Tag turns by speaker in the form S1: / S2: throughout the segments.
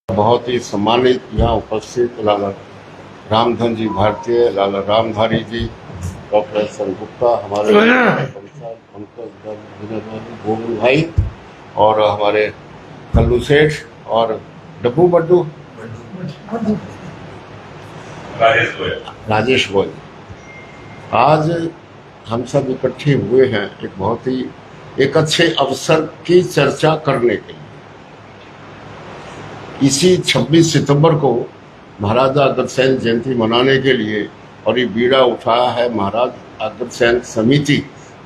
S1: बहुत ही सम्मानित यहाँ उपस्थित लाला रामधन जी भारतीय, लाला रामधारी जी, डॉक्टर एस एन गुप्ता, हमारे पंकज गोविंद भाई और हमारे कल्लू सेठ और डब्बू बड्डू राजेश गोयल। आज हम सब इकट्ठे हुए हैं एक अच्छे अवसर की चर्चा करने के लिए। इसी 26 सितंबर को महाराजा अग्रसेन जयंती मनाने के लिए और ये बीड़ा उठाया है महाराज अग्रसेन समिति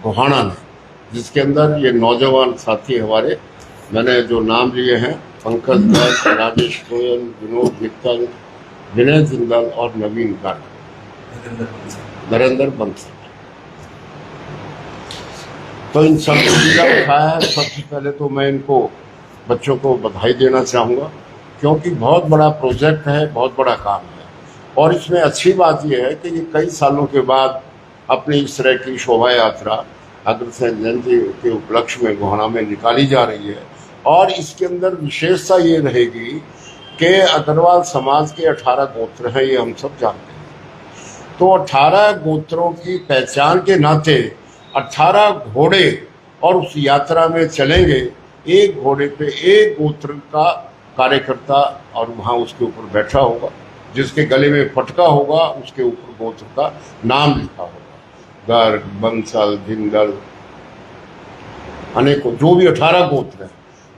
S1: गोहाना ने, जिसके अंदर ये नौजवान साथी हमारे, मैंने जो नाम लिए हैं, पंकज दत्त, राजेश गोयल, विनोद मित्तल, विनय जिंदल और नवीन गार्ग, नरेंद्र बंसल। तो इन सब बीड़ा उठाया है। सबसे पहले तो मैं इनको बच्चों को बधाई देना चाहूँगा, क्योंकि बहुत बड़ा प्रोजेक्ट है, बहुत बड़ा काम है। और इसमें अच्छी बात यह है कि ये कई सालों के बाद अपनी इस तरह की शोभा यात्रा अग्रसेन जयंती के उपलक्ष्य में गोहाना में निकाली जा रही है। और इसके अंदर विशेषता ये रहेगी कि अग्रवाल समाज के 18 गोत्र हैं, ये हम सब जानते हैं। तो 18 गोत्रों की पहचान के नाते 18 घोड़े और उस यात्रा में चलेंगे। एक घोड़े पे एक गोत्र का कार्यकर्ता और वहाँ उसके ऊपर बैठा होगा, जिसके गले में पटका होगा, उसके ऊपर गोत्र का नाम लिखा होगा। गर्ग, बंसल, जिंदल, अनेकों जो भी 18 गोत्र हैं,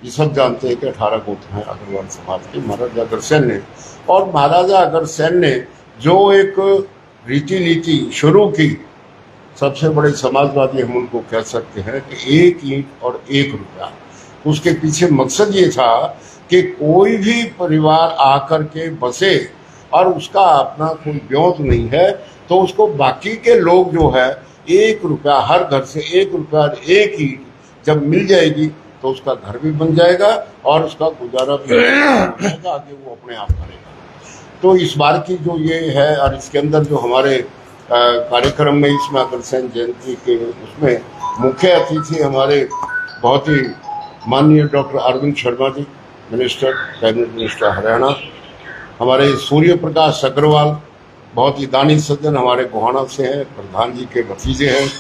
S1: ये सब जानते हैं कि 18 गोत्र हैं अग्रवाल समाज के। महाराजा अग्रसेन ने और महाराजा अग्रसेन ने जो एक रीति नीति शुरू की, सबसे बड़े समाजवादी हम उनको कह सकते हैं कि 1 ईंट और 1 रुपया। उसके पीछे मकसद ये था कि कोई भी परिवार आकर के बसे और उसका अपना कोई ब्योत नहीं है, तो उसको बाकी के लोग जो है 1 रुपया, हर घर से 1 रुपया 1 ईंट जब मिल जाएगी तो उसका घर भी बन जाएगा और उसका गुजारा भी होगा, आगे वो अपने आप करेगा। तो इस बार की जो ये है, और इसके अंदर जो हमारे कार्यक्रम में इसमें अग्रसेन जयंती के उसमें मुख्य अतिथि हमारे बहुत ही माननीय doctor Arvind Sharma ji, minister, cabinet minister Haryana, हमारे सूर्य प्रकाश अग्रवाल, बहुत ही दानी सज्जन हमारे गोहाना से हैं, प्रधान जी के भतीजे हैं।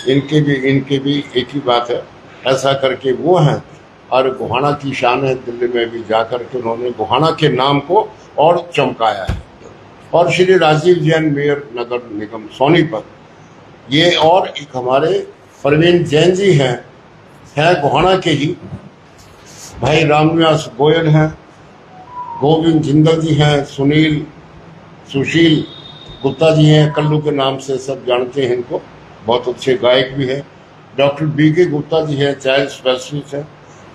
S1: इनके भी एक ही बात है, ऐसा करके वो हैं और गोहाना की शान है। दिल्ली में भी जाकर के उन्होंने गोहाना के नाम को और चमकाया है। और श्री राजीव जैन, मेयर नगर निगम सोनीपत, ये और एक हमारे प्रवीण जैन जी हैं गोहाना के ही। भाई रामनिवास गोयल हैं, गोविंद जिंदल जी हैं, सुशील गुप्ता जी हैं, कल्लू के नाम से सब जानते हैं इनको, बहुत अच्छे गायक भी हैं। डॉक्टर BK गुप्ता जी हैं, चाइल्ड स्पेशलिस्ट हैं।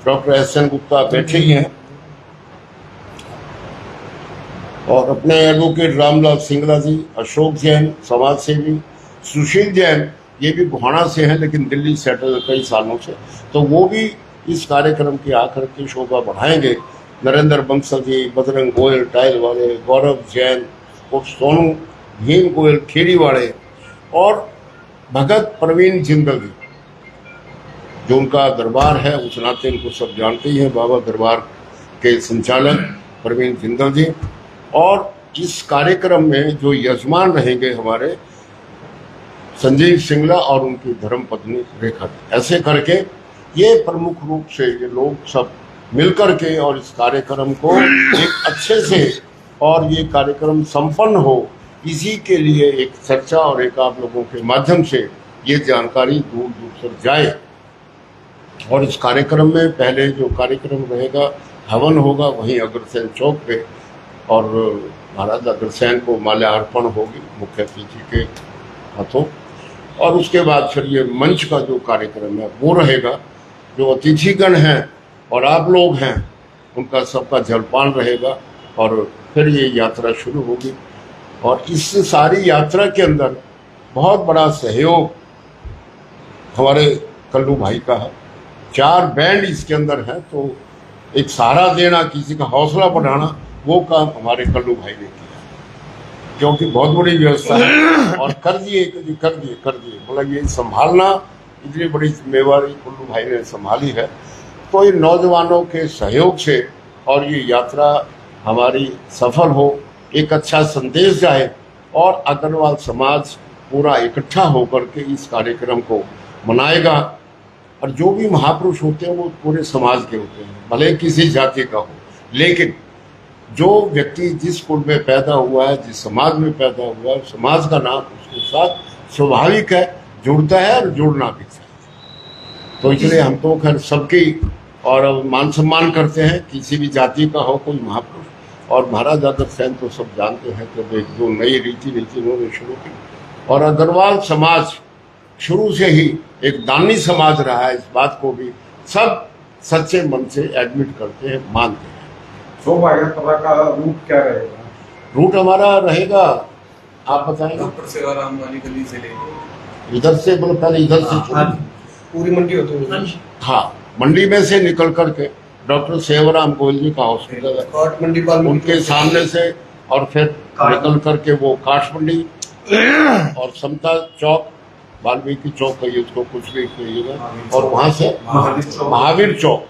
S1: डॉक्टर SN गुप्ता बैठे ही हैं। और अपने एडवोकेट रामलाल सिंगला जी, अशोक जैन समाज सेवी, सुशील जैन, ये भी गोहाना से हैं लेकिन दिल्ली सेटल कई सालों से, तो वो भी इस कार्यक्रम की आकर के शोभा बढ़ाएंगे। नरेंद्र बंसल जी, बजरंग गोयल टाइल वाले, गौरव जैन और सोनू भीम गोयल खेड़ी वाले, और भगत प्रवीण जिंदल जी, जो उनका दरबार है, उस नाते इनको सब जानते ही हैं, बाबा दरबार के संचालक प्रवीण जिंदल जी। और इस कार्यक्रम में जो यजमान रहेंगे हमारे संजीव सिंगला और उनकी धर्मपत्नी रेखा जी। ऐसे करके ये प्रमुख रूप से ये लोग सब मिलकर के और इस कार्यक्रम को एक अच्छे से, और ये कार्यक्रम संपन्न हो, इसी के लिए एक चर्चा और एक आप लोगों के माध्यम से ये जानकारी दूर दूर तक जाए। और इस कार्यक्रम में पहले जो कार्यक्रम रहेगा, हवन होगा वहीं अग्रसेन चौक पे, और महाराज अग्रसेन को माल्यार्पण होगी मुख्य अतिथि के हाथों। और उसके बाद फिर ये मंच का जो कार्यक्रम है वो रहेगा। जो अतिथिगण हैं और आप लोग हैं, उनका सबका जलपान रहेगा और फिर ये यात्रा शुरू होगी। और इस सारी यात्रा के अंदर बहुत बड़ा सहयोग हमारे कल्लू भाई का है। 4 बैंड इसके अंदर हैं, तो एक सहारा देना, किसी का हौसला बढ़ाना, वो काम हमारे कल्लू भाई ने किया, क्योंकि बहुत बड़ी व्यवस्था है। और कर दिए बोला ये संभालना, इतनी बड़ी जिम्मेवारी कल्लू भाई ने संभाली है। तो इन नौजवानों के सहयोग से और ये यात्रा हमारी सफल हो, एक अच्छा संदेश जाए और अग्रवाल समाज पूरा इकट्ठा होकर के इस कार्यक्रम को मनाएगा। और जो भी महापुरुष होते हैं वो पूरे समाज के होते हैं, भले किसी जाति का हो, लेकिन जो व्यक्ति जिस कुल में पैदा हुआ है, जिस समाज में पैदा हुआ है, समाज का नाम उसके साथ स्वाभाविक है, जुड़ता है और जुड़ना भी चाहिए। तो इसलिए हम तो खैर सबकी और मान सम्मान करते हैं, किसी भी जाति का हो कोई महापुरुष। और महाराज अग्रसेन तो सब जानते हैं कि एक जो नई रीति उन्होंने शुरू की, और अग्रवाल समाज शुरू से ही एक दानी समाज रहा है, इस बात को भी सब सच्चे मन से एडमिट करते हैं, मानते हैं।
S2: शोभा यात्रा का रूट क्या रहेगा?
S1: रूट हमारा रहेगा, आप बताएंगे।
S3: डॉक्टर सेवाराम वाली गली से लेके
S1: इधर से पहले इधर से
S2: पूरी मंडी होती है।
S1: हाँ, मंडी में से निकल करके डॉक्टर सेवाराम गोयल जी का हॉस्पिटल है,
S2: काट मंडी
S1: उनके सामने से, और फिर निकल करके वो काठ मंडी और समता चौक, वाल्मीकि चौक कहिए उसको, कुछ भी कहिएगा, और वहां से महावीर चौक,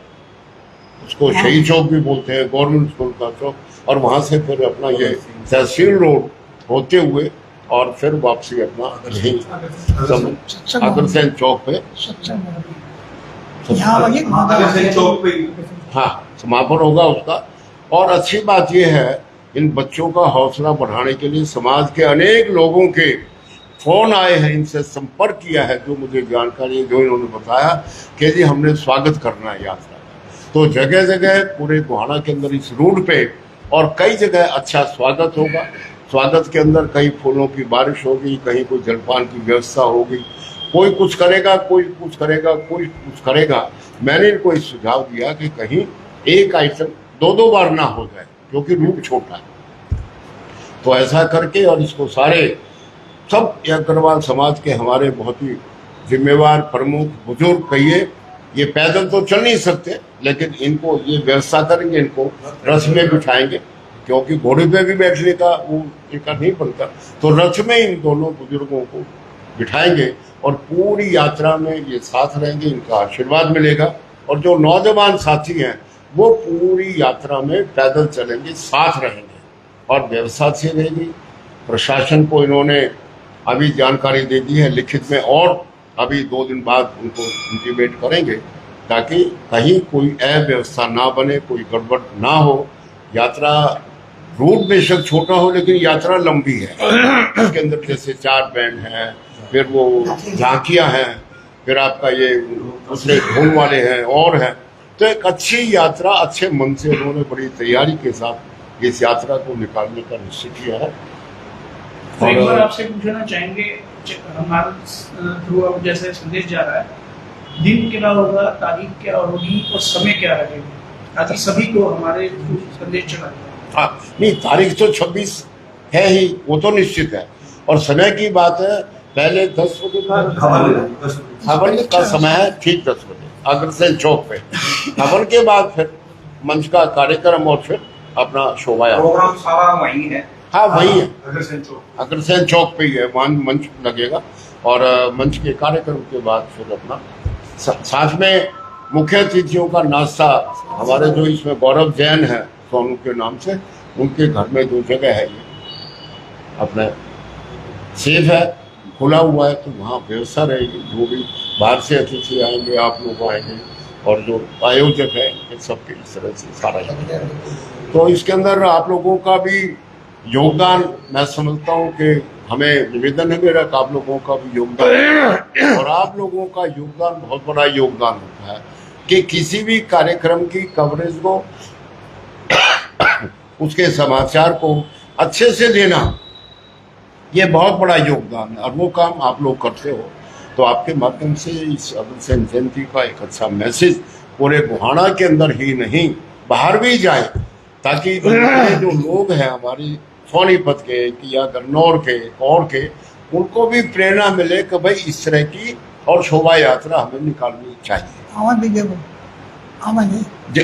S1: उसको शहीद चौक भी बोलते हैं, गवर्नमेंट स्कूल का चौक, और वहां से फिर अपना ये तहसील रोड होते हुए और फिर वापसी अपना यही अग्रसेन चौक पे
S2: चौक पे
S1: हाँ समापन होगा उसका। और अच्छी बात यह है, इन बच्चों का हौसला बढ़ाने के लिए समाज के अनेक लोगों के फोन आए हैं, इनसे संपर्क किया है, जो मुझे जानकारी जो इन्होंने बताया कि जी हमने स्वागत करना है यात्रा का। तो जगह जगह पूरे गोहाना के अंदर इस रूट पे और कई जगह अच्छा स्वागत होगा। स्वागत के अंदर कई फूलों की बारिश होगी, कहीं कोई जलपान की व्यवस्था होगी, कोई कुछ करेगा, कोई कुछ करेगा, कोई कुछ करेगा। मैंने इनको इस सुझाव दिया कि कहीं एक आइटम दो बार ना हो जाए, क्योंकि रूट छोटा है। तो ऐसा करके और इसको सारे सब अग्रवाल समाज के हमारे बहुत ही जिम्मेवार प्रमुख बुजुर्ग कहिए, ये पैदल तो चल नहीं सकते, लेकिन इनको ये व्यवस्था करेंगे, इनको रथ में बिठाएंगे, क्योंकि घोड़े पे भी बैठने का वो इनका नहीं बनता। तो रथ में इन दोनों बुजुर्गों को बिठाएंगे और पूरी यात्रा में ये साथ रहेंगे, इनका आशीर्वाद मिलेगा। और जो नौजवान साथी हैं वो पूरी यात्रा में पैदल चलेंगे, साथ रहेंगे, और व्यवस्था से रहेगी। प्रशासन को इन्होंने अभी जानकारी दे दी है लिखित में, और अभी 2 दिन बाद उनको इंटीमेट करेंगे, ताकि कहीं कोई अव्यवस्था ना बने, कोई गड़बड़ ना हो। यात्रा रूट बेशक छोटा हो, लेकिन यात्रा लंबी है। इसके अंदर जैसे 4 बैंड हैं, फिर वो झांकियां हैं, फिर आपका ये दूसरे ढोल वाले हैं और हैं। तो एक अच्छी यात्रा अच्छे मन से उन्होंने बड़ी तैयारी के साथ इस यात्रा को निकालने का निश्चय किया है।
S4: तो एक बार आपसे पूछना चाहेंगे, हमारा थ्रू अब जैसे संदेश जा रहा है, दिन क्या होगा, तारीख क्या होगी और समय क्या रहेगा, ताकि सभी को हमारे संदेश चला।
S1: हाँ नहीं, तारीख तो 26 है ही, वो तो निश्चित है। और समय की बात है, पहले 10 बजे हवन का समय है, ठीक 10 बजे अग्रसेन चौक पे। हवन के बाद फिर मंच का कार्यक्रम और फिर अपना शोभा यात्रा।
S2: प्रोग्राम सारा वहीं है।
S1: हाँ वही है,
S2: अग्रसेन
S1: चौक पे ही है, वहाँ मंच लगेगा। और मंच के कार्यक्रम के बाद फिर अपना साथ में मुख्य अतिथियों का नाश्ता, हमारे जो इसमें गौरव जैन है सोनू के नाम से, उनके घर में जो जगह है ये अपने सेफ है, खुला हुआ है, तो वहाँ व्यवस्था रहेगी। जो भी बाहर से अतिथि आएंगे, आप लोग आएंगे, और जो आयोजक है इन सबके इस तरह से सारा है। तो इसके अंदर आप लोगों का भी योगदान, मैं समझता हूँ कि हमें निवेदन है मेरा कि आप लोगों का भी योगदान, और आप लोगों का योगदान बहुत बड़ा योगदान होता है कि किसी भी कार्यक्रम की कवरेज को उसके समाचार को अच्छे से देना, ये बहुत बड़ा योगदान है, और वो काम आप लोग करते हो। तो आपके माध्यम से इस अग्रसेन जयंती का एक अच्छा मैसेज पूरे गोहाना के अंदर ही नहीं बाहर भी जाए, ताकि जो लोग हैं हमारी सोनीपत के या गन्नौर के और के, उनको भी प्रेरणा मिले कि भाई इस तरह की और शोभा यात्रा हमें निकालनी चाहिए।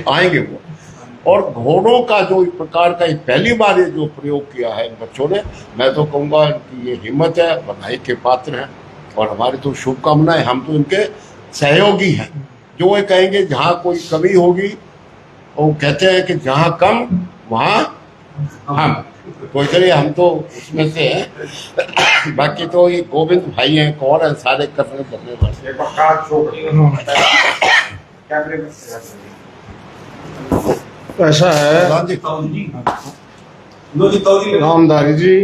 S1: आएंगे वो। और घोड़ों का जो एक प्रकार का पहली बार ये जो प्रयोग किया है इन बच्चों ने, मैं तो कहूँगा कि ये हिम्मत है, बधाई के पात्र हैं, और हमारी तो शुभकामनाएं। हम तो इनके सहयोगी हैं। जो ये कहेंगे जहाँ कोई कमी होगी, वो कहते हैं कि जहाँ कम वहाँ हाँ कोई चलिए हम तो उसमें से हैं बाकी तो ये गोविंद भाई हैं कौन है सारे करने करने वाले
S2: ये पक्का छोड़ क्या
S5: ऐसा है
S1: प्रधान जी
S2: लो जी तौली में
S5: रामधारी जी,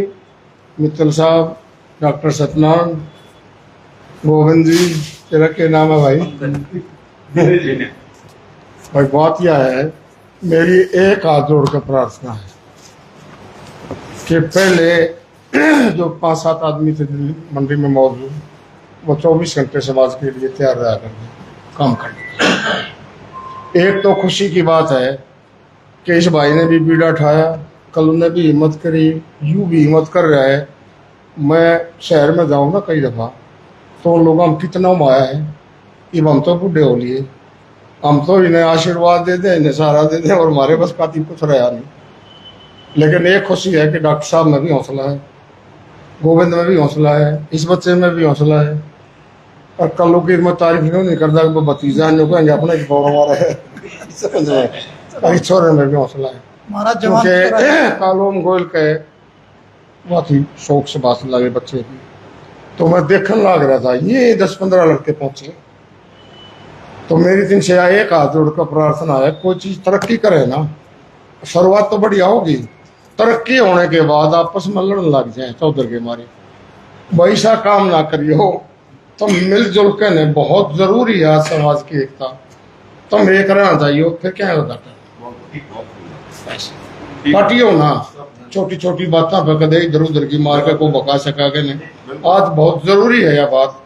S5: मित्तल साहब, डॉक्टर सत्यनारायण, गोविंद जी, तेरा क्या नाम है भाई? भाई बात यह है, मेरी एक हाथ जोड़ कर प्रार्थना है कि पहले जो 5-7 आदमी थे दिल्ली मंडी में मौजूद, वो 24 घंटे समाज के लिए तैयार रहा करके काम करने। एक तो खुशी की बात है कि इस भाई ने भी बीड़ा उठाया, कल ने भी हिम्मत करी, यूं भी हिम्मत कर रहा है। मैं शहर में जाऊँ ना कई दफ़ा तो उन लोगों हम कितना माया है, अब हम तो बूढ़े हो लिए, हम तो इन्हें आशीर्वाद दे दें, इन्हें सहारा दे दें और हमारे बस काती कुछ रहा नहीं। लेकिन एक खुशी है कि डॉक्टर साहब में भी हौसला है, गोविंद में भी हौसला है, इस बच्चे में भी हौसला है। और कल लोग की मैं तारीफ नहीं करता कि भतीजा जो कहेंगे अपना एक गौरव आ रहा है समझ रहे हैं, और इस छोरे में भी हौसला है क्योंकि कालोम गोयल के बहुत ही शौक से बात लगे बच्चे की। तो मैं देखने लग रहा था ये 10-15 लड़के पहुंचे, तो मेरी दिन से एक हाथ जोड़कर प्रार्थना है, कोई चीज तरक्की करे ना, शुरुआत तो बढ़िया होगी, तरक्की होने के बाद आपस में लड़ने लग जाए चौधर के मारे, वैसा काम ना करियो। तो मिलजुल के ने बहुत जरूरी है आज समाज की एकता, तुम एक रहना चाहिए, फिर क्या होता पार्टियों ना छोटी छोटी बातों पर कदे इधर उधर की मार के को बका सका के नहीं। आज बहुत जरूरी है यह बात